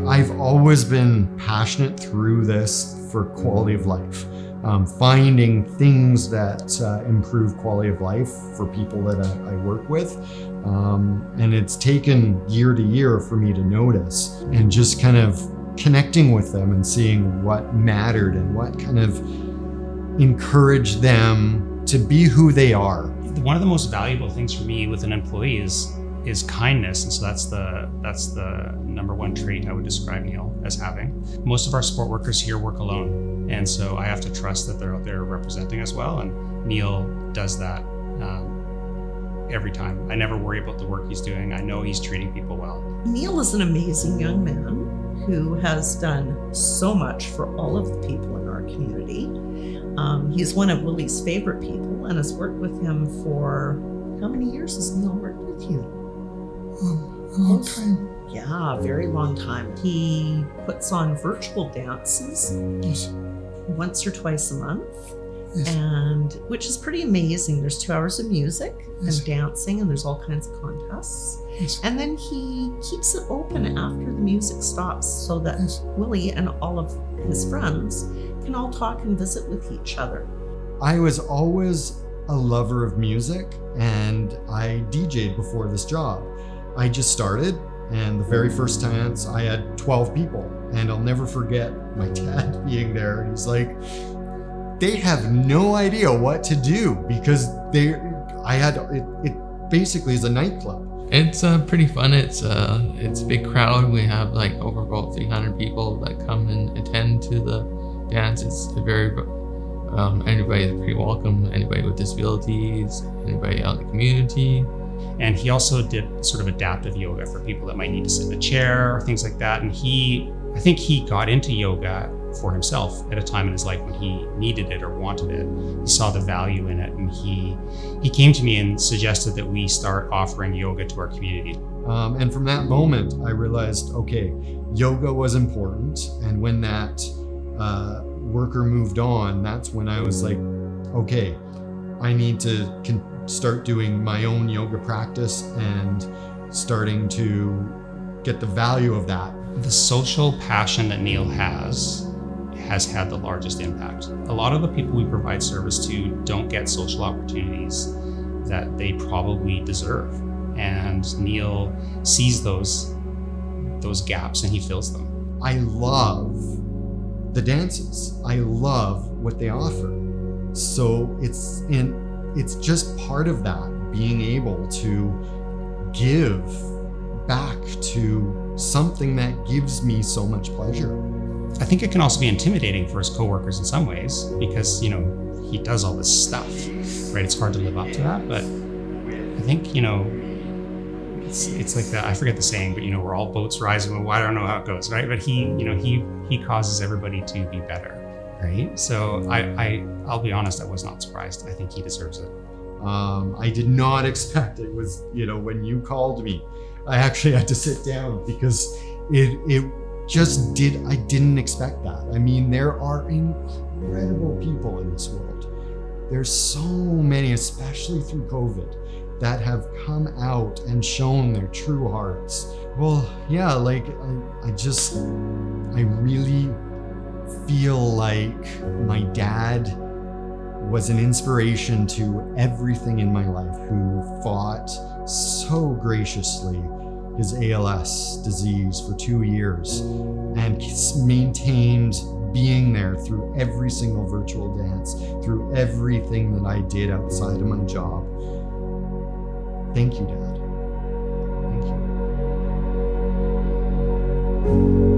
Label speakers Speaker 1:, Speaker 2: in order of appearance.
Speaker 1: I've always been passionate through this for quality of life, finding things that improve quality of life for people that I work with. And it's taken year to year for me to notice, and just kind of connecting with them and seeing what mattered and what kind of encouraged them to be who they are.
Speaker 2: One of the most valuable things for me with an employee is kindness, and so that's the number one trait I would describe Neil as having. Most of our support workers here work alone, and so I have to trust that they're out there representing us well, and Neil does that every time. I never worry about the work he's doing. I know he's treating people well.
Speaker 3: Neil is an amazing young man who has done so much for all of the people in our community. He's one of Willie's favorite people and has worked with him for, how many years has Neil worked with you?
Speaker 4: A long time.
Speaker 3: Yeah, very long time. He puts on virtual dances
Speaker 4: Yes.
Speaker 3: once or twice a month,
Speaker 4: Yes.
Speaker 3: and which is pretty amazing. There's 2 hours of music
Speaker 4: Yes.
Speaker 3: and dancing, and there's all kinds of contests.
Speaker 4: Yes.
Speaker 3: And then he keeps it open after the music stops so that
Speaker 4: Yes.
Speaker 3: Willie and all of his friends can all talk and visit with each other.
Speaker 1: I was always a lover of music, and I DJ'd before this job. I just started, and the very first dance I had 12 people, and I'll never forget my dad being there, and he's like, they have no idea what to do because it basically is a nightclub.
Speaker 5: It's pretty fun. It's a big crowd. We have like over about 300 people that come and attend to the dance. It's very anybody is pretty welcome. Anybody with disabilities, anybody out in the community.
Speaker 2: And he also did sort of adaptive yoga for people that might need to sit in a chair or things like that. And I think he got into yoga for himself at a time in his life when he needed it or wanted it. He saw the value in it, and he came to me and suggested that we start offering yoga to our community.
Speaker 1: And from that moment, I realized, okay, yoga was important. And when that worker moved on, that's when I was like, okay, I need to start doing my own yoga practice and starting to get the value of that.
Speaker 2: The social passion that Neil has had the largest impact. A lot of the people we provide service to don't get social opportunities that they probably deserve. And Neil sees those gaps and he fills them.
Speaker 1: I love the dances. I love what they offer. So it's just part of that, being able to give back to something that gives me so much pleasure.
Speaker 2: I think it can also be intimidating for his coworkers in some ways because, he does all this stuff, right? It's hard to live up to that, but I think, it's like that, I forget the saying, but we're all boats rising. Well, I don't know how it goes, right? But he causes everybody to be better, right? So I'll be honest, I was not surprised. I think he deserves it.
Speaker 1: I did not expect it was, when you called me, I actually had to sit down because I didn't expect that. I mean, there are incredible people in this world. There's so many, especially through COVID, that have come out and shown their true hearts. Well, yeah, like I really feel like my dad was an inspiration to everything in my life, who fought so graciously his ALS disease for 2 years and maintained being there through every single virtual dance, through everything that I did outside of my job. Thank you, Dad. Thank you.